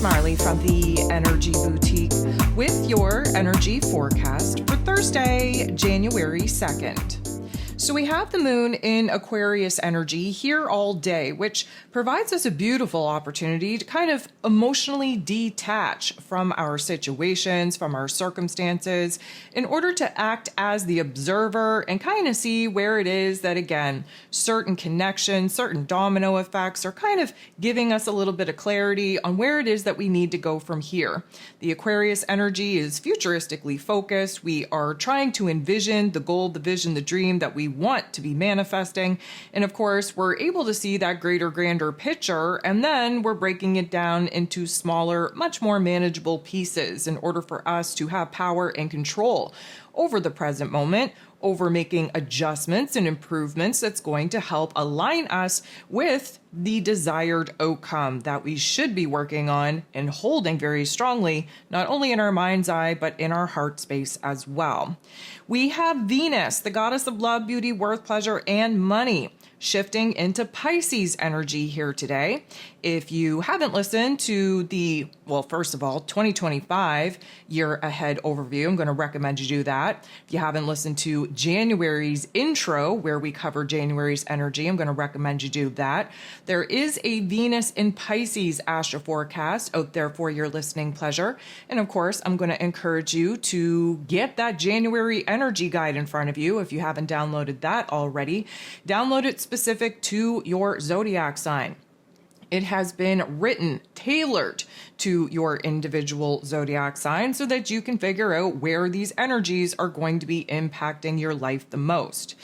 Marley from the Energy Boutique with your energy forecast for Thursday, January 2nd. So we have the moon in Aquarius energy here all day, which provides us a beautiful opportunity to kind of emotionally detach from our situations, from our circumstances, in order to act as the observer and kind of see where it is that, again, certain connections, certain domino effects are kind of giving us a little bit of clarity on where it is that we need to go from here. The Aquarius energy is futuristically focused. We are trying to envision the goal, the vision, the dream that we want to be manifesting. And of course, we're able to see that greater, grander picture, and then we're breaking it down into smaller, much more manageable pieces in order for us to have power and control over the present moment, over making adjustments and improvements that's going to help align us with the desired outcome that we should be working on and holding very strongly, not only in our mind's eye, but in our heart space as well. We have Venus, the goddess of love, beauty, worth, pleasure, and money, shifting into Pisces energy here today. If you haven't listened to the, first of all, 2025 year ahead overview, I'm going to recommend you do that. If you haven't listened to January's intro, where we cover January's energy, I'm going to recommend you do that. There is a Venus in Pisces astro forecast out there for your listening pleasure. And of course, I'm going to encourage you to get that January energy guide in front of you. If you haven't downloaded that already, download it specific to your zodiac sign. It has been written, tailored to your individual zodiac sign so that you can figure out where these energies are going to be impacting your life the most.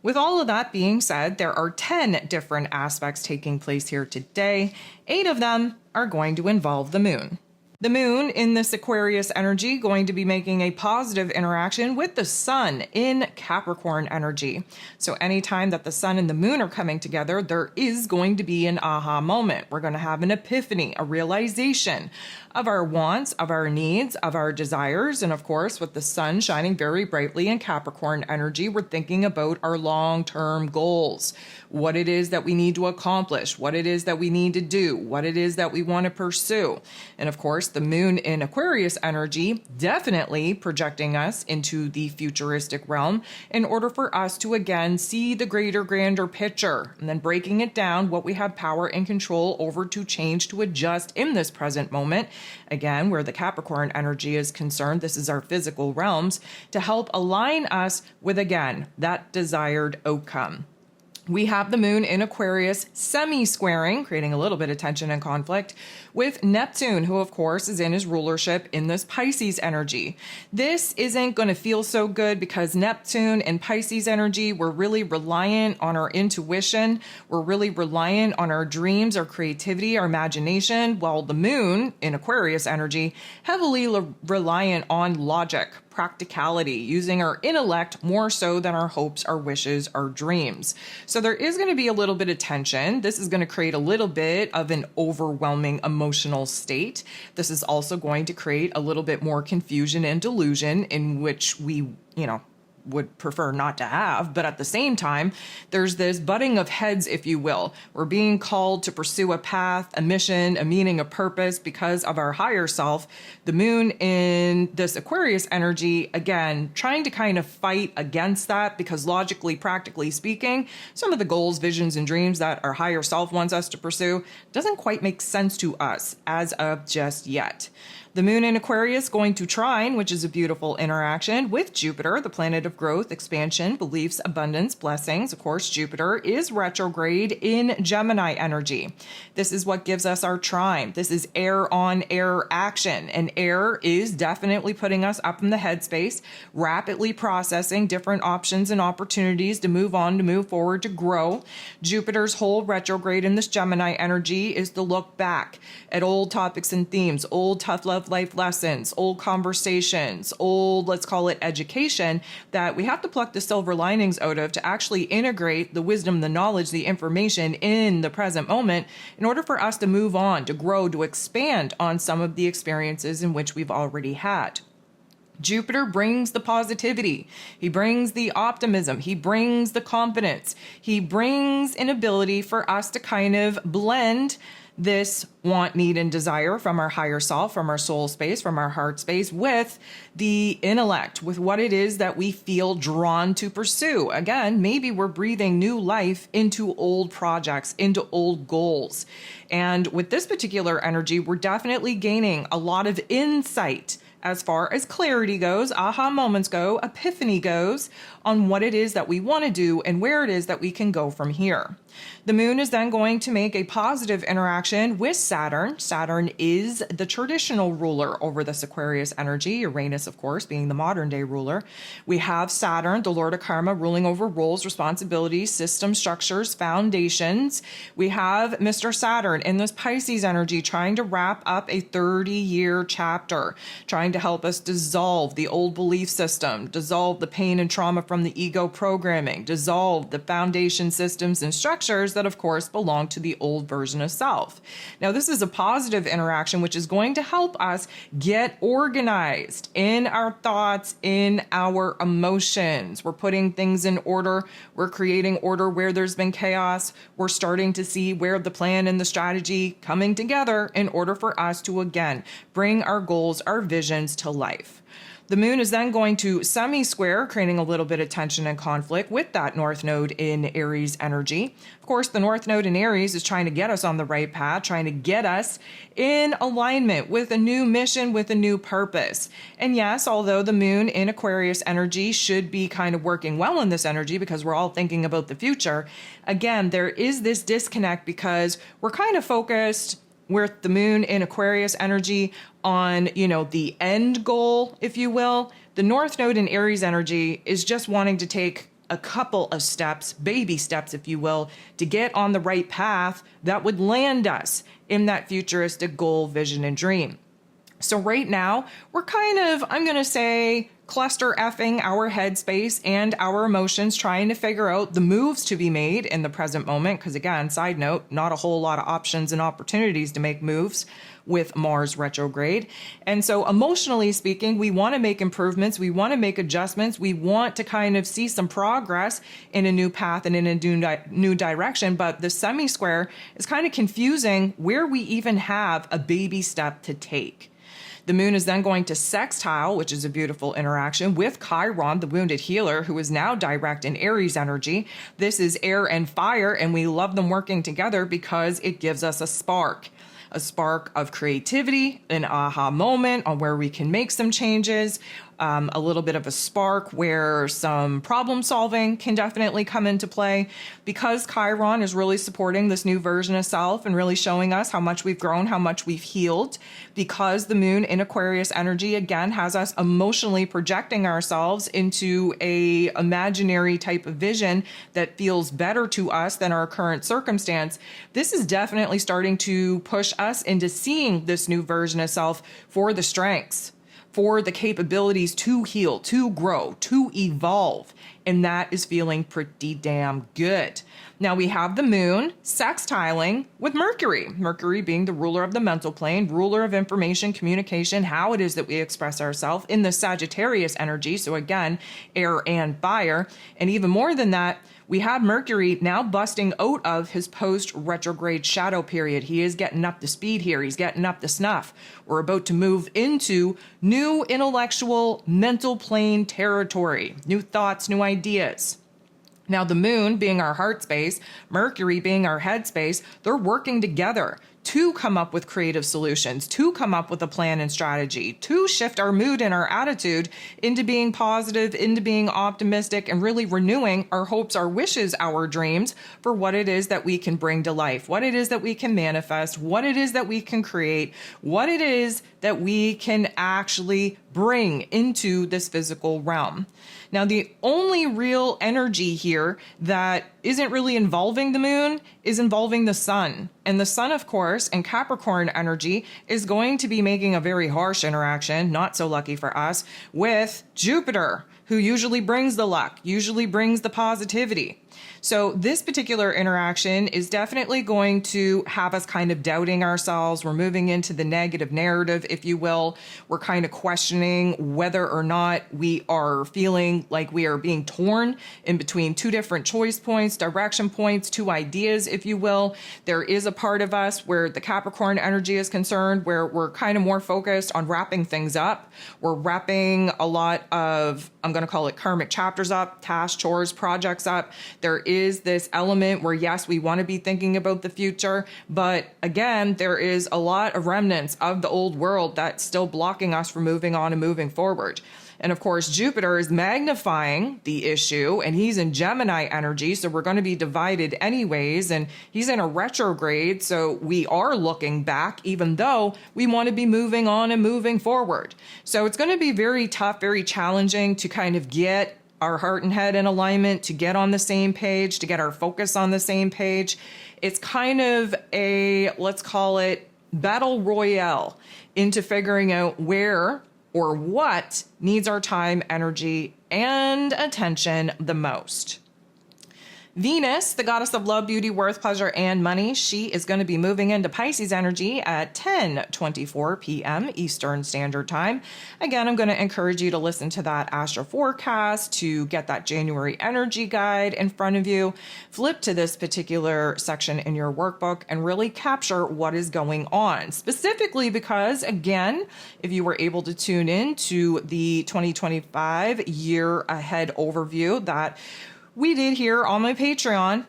With all of that being said, there are 10 different aspects taking place here today. 8 of them are going to involve the moon. The moon in this Aquarius energy going to be making a positive interaction with the sun in Capricorn energy. So anytime that the sun and the moon are coming together, there is going to be an aha moment. We're going to have an epiphany, a realization of our wants, of our needs, of our desires. And of course, with the sun shining very brightly in Capricorn energy, we're thinking about our long-term goals, what it is that we need to accomplish, what it is that we need to do, what it is that we want to pursue. And of course, the moon in Aquarius energy definitely projecting us into the futuristic realm in order for us to again see the greater, grander picture, and then breaking it down, what we have power and control over to change, to adjust in this present moment. Again, where the Capricorn energy is concerned, this is our physical realms, to help align us with, again, that desired outcome. We have the moon in Aquarius semi-squaring, creating a little bit of tension and conflict, with Neptune, who of course is in his rulership in this Pisces energy. This isn't going to feel so good because Neptune and Pisces energy, we're really reliant on our intuition. We're really reliant on our dreams, our creativity, our imagination, while the moon in Aquarius energy, heavily reliant on logic, practicality, using our intellect more so than our hopes, our wishes, our dreams. So there is going to be a little bit of tension. This is going to create a little bit of an overwhelming emotional state. This is also going to create a little bit more confusion and delusion, in which we, would prefer not to have, but at the same time, there's this butting of heads, if you will. We're being called to pursue a path, a mission, a meaning, a purpose because of our higher self. The moon in this Aquarius energy, again, trying to kind of fight against that because logically, practically speaking, some of the goals, visions, and dreams that our higher self wants us to pursue doesn't quite make sense to us as of just yet. The moon in Aquarius going to trine, which is a beautiful interaction with Jupiter, the planet of growth, expansion, beliefs, abundance, blessings. Of course, Jupiter is retrograde in Gemini energy. This is what gives us our trine. This is air on air action, and air is definitely putting us up in the headspace, rapidly processing different options and opportunities to move on, to move forward, to grow. Jupiter's whole retrograde in this Gemini energy is to look back at old topics and themes, old tough love life lessons, old conversations, old, let's call it education, that we have to pluck the silver linings out of to actually integrate the wisdom, the knowledge, the information in the present moment in order for us to move on, to grow, to expand on some of the experiences in which we've already had. Jupiter brings the positivity. He brings the optimism. He brings the confidence. He brings an ability for us to kind of blend this want, need, and desire from our higher self, from our soul space, from our heart space, with the intellect, with what it is that we feel drawn to pursue. Again, maybe we're breathing new life into old projects, into old goals. And with this particular energy, we're definitely gaining a lot of insight as far as clarity goes, aha moments go, epiphany goes on what it is that we want to do and where it is that we can go from here. The moon is then going to make a positive interaction with Saturn. Saturn is the traditional ruler over this Aquarius energy, Uranus, of course, being the modern day ruler. We have Saturn, the Lord of Karma, ruling over roles, responsibilities, system structures, foundations. We have Mr. Saturn in this Pisces energy trying to wrap up a 30-year chapter, trying to help us dissolve the old belief system, dissolve the pain and trauma from the ego programming, dissolve the foundation systems and structures that, of course, belong to the old version of self. Now, this is a positive interaction, which is going to help us get organized in our thoughts, in our emotions. We're putting things in order. We're creating order where there's been chaos. We're starting to see where the plan and the strategy coming together in order for us to, again, bring our goals, our visions to life. The moon is then going to semi-square, creating a little bit of tension and conflict with that North Node in Aries energy. Of course, the North Node in Aries is trying to get us on the right path, trying to get us in alignment with a new mission, with a new purpose. And yes, although the moon in Aquarius energy should be kind of working well in this energy because we're all thinking about the future, again, there is this disconnect because we're kind of focused with the moon in Aquarius energy on, the end goal, if you will. The North Node in Aries energy is just wanting to take a couple of steps, baby steps, if you will, to get on the right path that would land us in that futuristic goal, vision, and dream. So right now, we're kind of, I'm going to say, cluster effing our headspace and our emotions, trying to figure out the moves to be made in the present moment. Because again, side note, not a whole lot of options and opportunities to make moves with Mars retrograde. And so emotionally speaking, we want to make improvements. We want to make adjustments. We want to kind of see some progress in a new path and in a new direction. But the semi-square is kind of confusing where we even have a baby step to take. The moon is then going to sextile, which is a beautiful interaction, with Chiron, the wounded healer, who is now direct in Aries energy. This is air and fire, and we love them working together because it gives us a spark of creativity, an aha moment on where we can make some changes, a little bit of a spark where some problem solving can definitely come into play. Because Chiron is really supporting this new version of self and really showing us how much we've grown, how much we've healed. Because the moon in Aquarius energy, again, has us emotionally projecting ourselves into a imaginary type of vision that feels better to us than our current circumstance. This is definitely starting to push us into seeing this new version of self for the strengths, for the capabilities to heal, to grow, to evolve. And that is feeling pretty damn good. Now we have the moon sextiling with Mercury. Mercury being the ruler of the mental plane, ruler of information, communication, how it is that we express ourselves in the Sagittarius energy. So again, air and fire. And even more than that, we have Mercury now busting out of his post-retrograde shadow period. He is getting up to speed here. He's getting up to snuff. We're about to move into new intellectual, mental plane territory, new thoughts, new ideas. Now, the moon being our heart space, Mercury being our head space, they're working together to come up with creative solutions, to come up with a plan and strategy, to shift our mood and our attitude into being positive, into being optimistic, and really renewing our hopes, our wishes, our dreams for what it is that we can bring to life, what it is that we can manifest, what it is that we can create, what it is that we can actually bring into this physical realm. Now, the only real energy here that isn't really involving the moon is involving the sun. And the sun, of course, in Capricorn energy is going to be making a very harsh interaction, not so lucky for us, with Jupiter, who usually brings the luck, usually brings the positivity. So this particular interaction is definitely going to have us kind of doubting ourselves. We're moving into the negative narrative, if you will. We're kind of questioning whether or not we are feeling like we are being torn in between two different choice points, direction points, two ideas, if you will. There is a part of us where the Capricorn energy is concerned, where we're kind of more focused on wrapping things up. We're wrapping a lot of, I'm going to call it karmic chapters up, tasks, chores, projects up. There is this element where, yes, we want to be thinking about the future, but again, there is a lot of remnants of the old world that's still blocking us from moving on and moving forward. And of course, Jupiter is magnifying the issue, and he's in Gemini energy, so we're going to be divided anyways, and he's in a retrograde, so we are looking back, even though we want to be moving on and moving forward. So it's going to be very tough, very challenging to kind of get our heart and head in alignment, to get on the same page, to get our focus on the same page. It's kind of a, let's call it, battle royale into figuring out where or what needs our time, energy, and attention the most. Venus, the goddess of love, beauty, worth, pleasure, and money, she is going to be moving into Pisces energy at 10:24 p.m. Eastern Standard Time. Again, I'm going to encourage you to listen to that astro forecast to get that January energy guide in front of you. Flip to this particular section in your workbook and really capture what is going on. Specifically because, again, if you were able to tune in to the 2025 year ahead overview that we did here on my Patreon,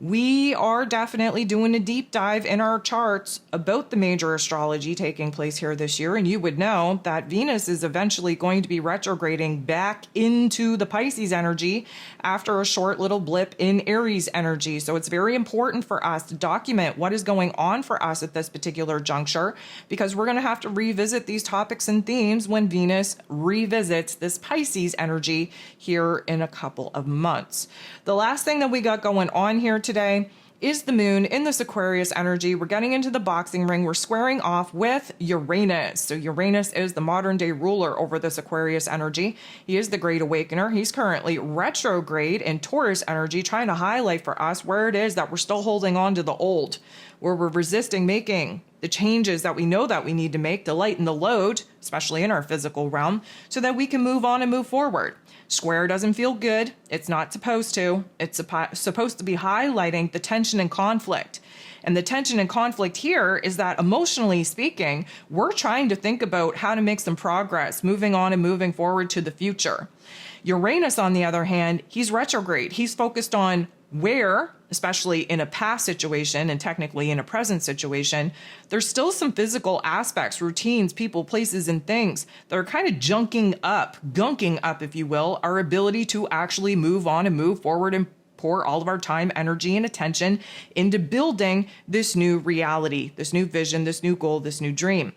we are definitely doing a deep dive in our charts about the major astrology taking place here this year. And you would know that Venus is eventually going to be retrograding back into the Pisces energy after a short little blip in Aries energy. So it's very important for us to document what is going on for us at this particular juncture, because we're going to have to revisit these topics and themes when Venus revisits this Pisces energy here in a couple of months. The last thing that we got going on here today is the moon in this Aquarius energy. We're getting into the boxing ring. We're squaring off with Uranus. So Uranus is the modern day ruler over this Aquarius energy. He is the great awakener. He's currently retrograde in Taurus energy, trying to highlight for us where it is that we're still holding on to the old, where we're resisting making the changes that we know that we need to make to lighten the load, especially in our physical realm, so that we can move on and move forward. Square doesn't feel good. It's not supposed to. It's supposed to be highlighting the tension and conflict. And the tension and conflict here is that, emotionally speaking, we're trying to think about how to make some progress, moving on and moving forward to the future. Uranus, on the other hand, he's retrograde. He's focused on where, especially in a past situation and technically in a present situation, there's still some physical aspects, routines, people, places, and things that are kind of gunking up, if you will, our ability to actually move on and move forward and pour all of our time, energy, and attention into building this new reality, this new vision, this new goal, this new dream.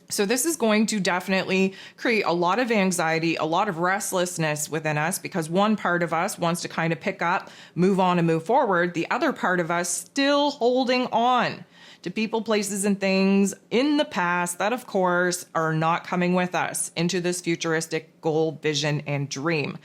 So this is going to definitely create a lot of anxiety, a lot of restlessness within us, because one part of us wants to kind of pick up, move on, and move forward. The other part of us still holding on to people, places, and things in the past that, of course, are not coming with us into this futuristic goal, vision, and dream.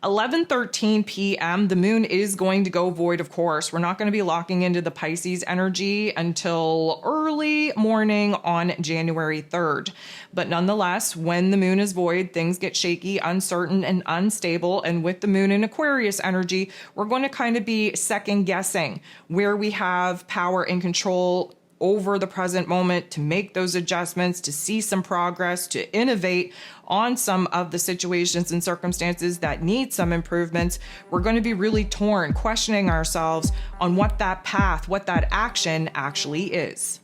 11:13 p.m., the moon is going to go void, of course. We're not going to be locking into the Pisces energy until early morning on January 3rd. But nonetheless, when the moon is void, things get shaky, uncertain, and unstable. And with the moon in Aquarius energy, we're going to kind of be second guessing where we have power and control over the present moment, to make those adjustments, to see some progress, to innovate on some of the situations and circumstances that need some improvements. We're going to be really torn, questioning ourselves on what that path, what that action actually is.